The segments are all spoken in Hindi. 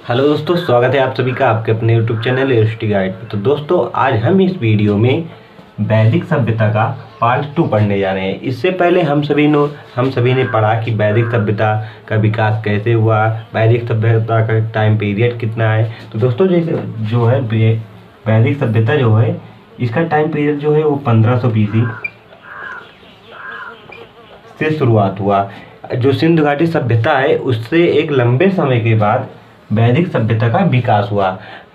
हेलो दोस्तों, स्वागत है आप सभी का आपके अपने यूट्यूब चैनल एरिस्टी गाइड पे। तो दोस्तों आज हम इस वीडियो में वैदिक सभ्यता का पार्ट 2 पढ़ने जा रहे हैं। इससे पहले हम सभी ने पढ़ा कि वैदिक सभ्यता का विकास कैसे हुआ, वैदिक सभ्यता का टाइम पीरियड कितना है। तो दोस्तों जैसे जो है वैदिक सभ्यता जो है इसका टाइम पीरियड जो है वो 1500 BC से शुरुआत हुआ। जो सिंधु घाटी सभ्यता है उससे एक लंबे समय के बाद वैदिक सभ्यता का विकास हुआ।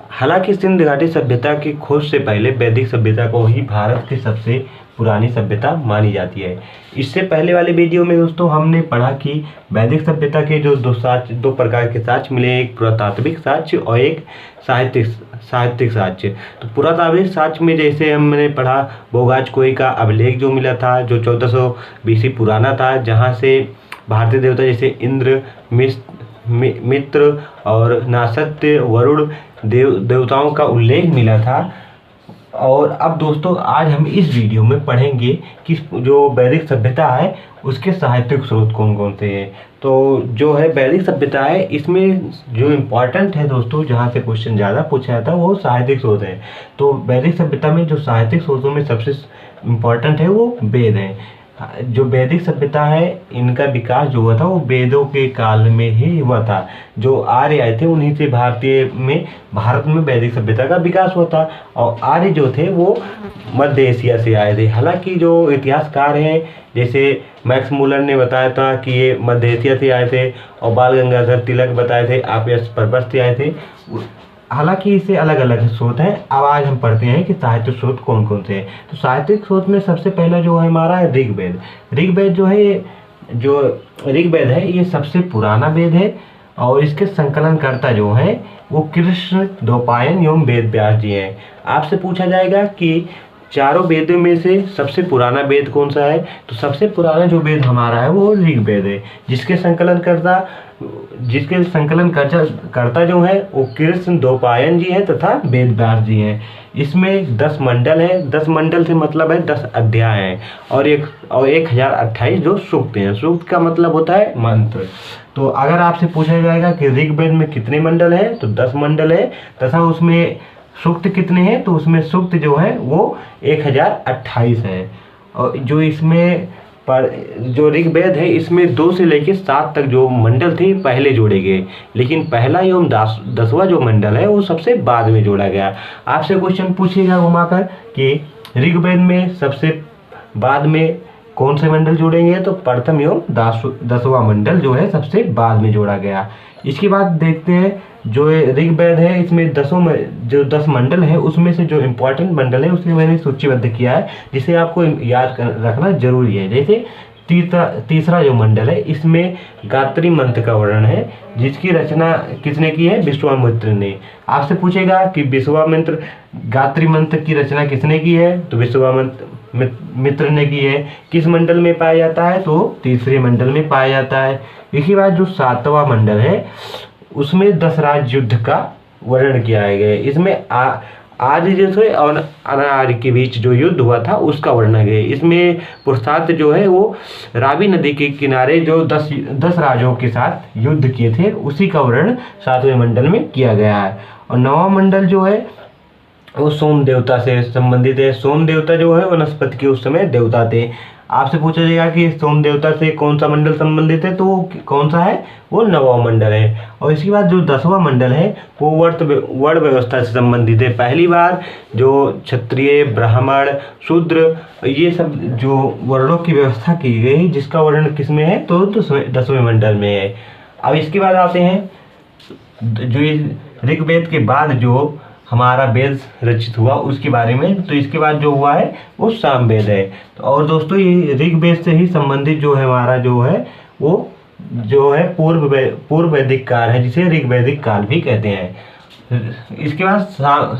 हालांकि सिंधु घाटी सभ्यता की खोज से पहले वैदिक सभ्यता को ही भारत की सबसे पुरानी सभ्यता मानी जाती है। इससे पहले वाले वीडियो में दोस्तों हमने पढ़ा कि वैदिक सभ्यता के जो दो प्रकार के साक्ष्य मिले, एक पुरातात्विक साक्ष्य और एक साहित्यिक साक्ष्य। तो पुरातात्विक साक्ष्य में जैसे हमने पढ़ा बोगाज कोई का अभिलेख जो मिला था, जो 1400 BC पुराना था, जहाँ से भारतीय देवता जैसे इंद्र, मित्र और नासत्य, वरुण देवताओं का उल्लेख मिला था। और अब दोस्तों आज हम इस वीडियो में पढ़ेंगे कि जो वैदिक सभ्यता है उसके साहित्यिक स्रोत कौन कौन से हैं। तो जो है वैदिक सभ्यता है इसमें जो इम्पोर्टेंट है दोस्तों, जहाँ से क्वेश्चन ज़्यादा पूछा जाता है वो साहित्यिक स्रोत है। तो वैदिक सभ्यता में जो साहित्यिक स्रोतों में सबसे इम्पोर्टेंट है वो वेद हैं। जो वैदिक सभ्यता है इनका विकास जो हुआ था वो वेदों के काल में ही हुआ था। जो आर्य आए थे उन्हीं से भारत में वैदिक सभ्यता का विकास हुआ था। और आर्य जो थे वो मध्य एशिया से आए थे। हालांकि जो इतिहासकार हैं जैसे मैक्स मूलर ने बताया था कि ये मध्य एशिया से आए थे, और बाल गंगाधर तिलक बताए थे आर्यभट्ट से आए थे। हालांकि इससे अलग अलग स्रोत हैं। अब आज हम पढ़ते हैं कि साहित्यिक स्रोत कौन कौन से हैं। तो साहित्यिक स्रोत में सबसे पहला जो है हमारा है ऋग्वेद। ऋग्वेद जो है जो ऋग्वेद है ये सबसे पुराना वेद है, और इसके संकलनकर्ता जो हैं वो कृष्ण द्वैपायन एवं वेद व्यास जी हैं। आपसे पूछा जाएगा कि चारों वेदों में से सबसे पुराना वेद कौन सा है, तो सबसे पुराना जो वेद हमारा है वो ऋग्वेद है, जिसके संकलनकर्ता जो है वो कृष्ण द्वैपायन जी हैं तथा वेद व्यास जी हैं। इसमें 10 मंडल है। 10 मंडल से मतलब है 10 अध्याय हैं, और 1028 जो सूक्त हैं। सूक्त का मतलब होता है मंत्र। तो अगर आपसे पूछा जाएगा कि ऋग्वेद में कितने मंडल हैं, तो 10 मंडल है, तथा उसमें सूक्त कितने हैं, तो उसमें सूक्त जो है वो 1028 है। और जो इसमें जो ऋग्वेद है इसमें 2 से लेकर 7 तक जो मंडल थे पहले जोड़े गए, लेकिन पहला एवं 10वां जो मंडल है वो सबसे बाद में जोड़ा गया। आपसे क्वेश्चन पूछेगा घुमाकर कि ऋग्वेद में सबसे बाद में कौन से मंडल जोड़ेंगे, तो प्रथम एवं 10वां मंडल जो है सबसे बाद में जोड़ा गया। इसके बाद देखते हैं जो ऋग्वेद है इसमें 10 मंडल है, उसमें से जो इम्पोर्टेंट मंडल है उसे मैंने सूचीबद्ध किया है, जिसे आपको याद रखना जरूरी है। जैसे तीसरा जो मंडल है इसमें गायत्री मंत्र का वर्णन है, जिसकी रचना किसने की है, विश्वामित्र ने। आपसे पूछेगा कि विश्वामित्र गायत्री मंत्र की रचना किसने की है, तो विश्वामित्र ने की है। किस मंडल में पाया जाता है, तो तीसरे मंडल में पाया जाता है। इसके बाद जो 7वां मंडल है उसमें 10 राज्य युद्ध का वर्णन किया गया है। इसमें आर्य जो थे और अनार्य के बीच जो युद्ध हुआ था उसका वर्णन है। इसमें पुरुषार्थ जो है वो रावी नदी के किनारे जो 10 राजाओं के साथ युद्ध किए थे उसी का वर्णन 7वें मंडल में किया गया है। और 9वां मंडल जो है वो सोम देवता से संबंधित है। सोम देवता जो है वनस्पति के उस समय देवता थे। आपसे पूछा जाएगा कि सोम देवता से कौन सा मंडल संबंधित है, तो वो कौन सा है, वो 9वां मंडल है। और इसके बाद जो 10वां मंडल है वो वर्ण व्यवस्था से संबंधित है। पहली बार जो क्षत्रिय, ब्राह्मण, शूद्र ये सब जो वर्णों की व्यवस्था की गई, जिसका वर्णन किसमें है, तो 10वें मंडल में है। अब इसके बाद आते हैं जो ऋग्वेद के बाद जो हमारा वेद रचित हुआ उसके बारे में। तो इसके बाद जो हुआ है वो सामवेद है। तो और दोस्तों ये ऋग्वेद से ही संबंधित जो है हमारा जो है वो जो है पूर्व वैदिक काल है, जिसे ऋग्वैदिक काल भी कहते हैं। इसके बाद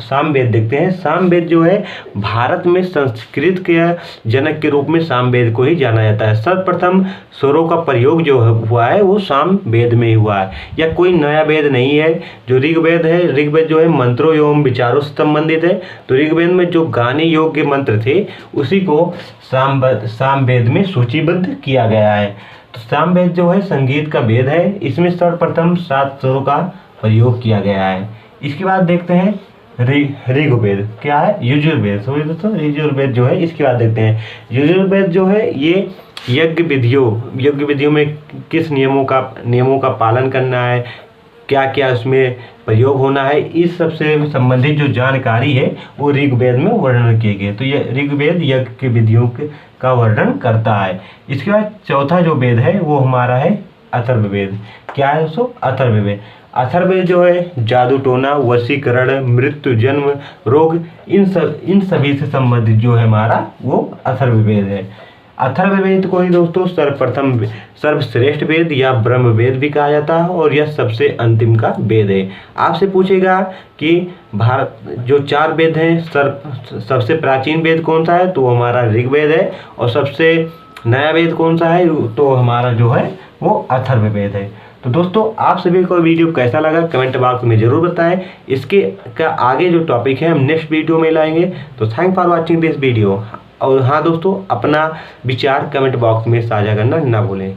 सामवेद देखते हैं। सामवेद जो है भारत में संस्कृत के जनक के रूप में सामवेद को ही जाना जाता है। सर्वप्रथम स्वरों का प्रयोग जो हुआ है वो सामवेद में ही हुआ है, या कोई नया वेद नहीं है। जो ऋग्वेद है, ऋग्वेद जो है मंत्रों एवं विचारों से संबंधित है। तो ऋग्वेद में जो गाने योग्य मंत्र थे उसी को सामवेद में सूचीबद्ध किया गया है। तो सामवेद जो है संगीत का वेद है। इसमें सर्वप्रथम 7 स्वरों का प्रयोग किया गया है। इसके बाद देखते हैं ऋग्वेद। क्या है? यजुर्वेद। समझ दोस्तों, यजुर्वेद जो है इसके बाद देखते हैं। यजुर्वेद जो है ये यज्ञ विधियों में किस नियमों का पालन करना है, क्या क्या उसमें प्रयोग होना है, इस सब से संबंधित जो जानकारी है वो ऋग्वेद में वर्णन किए गए। तो ये ऋग्वेद यज्ञ की विधियों का वर्णन करता है। इसके बाद चौथा जो वेद है वो हमारा है अथर्ववेद। क्या है दोस्तों? अथर्ववेद। अथर्ववेद जो है जादू टोना, वशीकरण, मृत्यु, जन्म, रोग, इन सभी से संबंधित जो है हमारा वो अथर्ववेद है। अथर्ववेद को ही दोस्तों सर्वश्रेष्ठ वेद या ब्रह्म वेद भी कहा जाता है और यह सबसे अंतिम का वेद है। आपसे पूछेगा कि भारत जो 4 वेद हैं, सबसे प्राचीन वेद कौन सा है, तो हमारा ऋग्वेद है। और सबसे नया वेद कौन सा है, तो हमारा जो है वो अथर्ववेद है। तो दोस्तों आप सभी को वीडियो कैसा लगा कमेंट बॉक्स में ज़रूर बताएं। इसके का आगे जो टॉपिक है हम नेक्स्ट वीडियो में लाएंगे। तो thank for watching this video. और हाँ दोस्तों, अपना विचार कमेंट बॉक्स में साझा करना ना भूलें।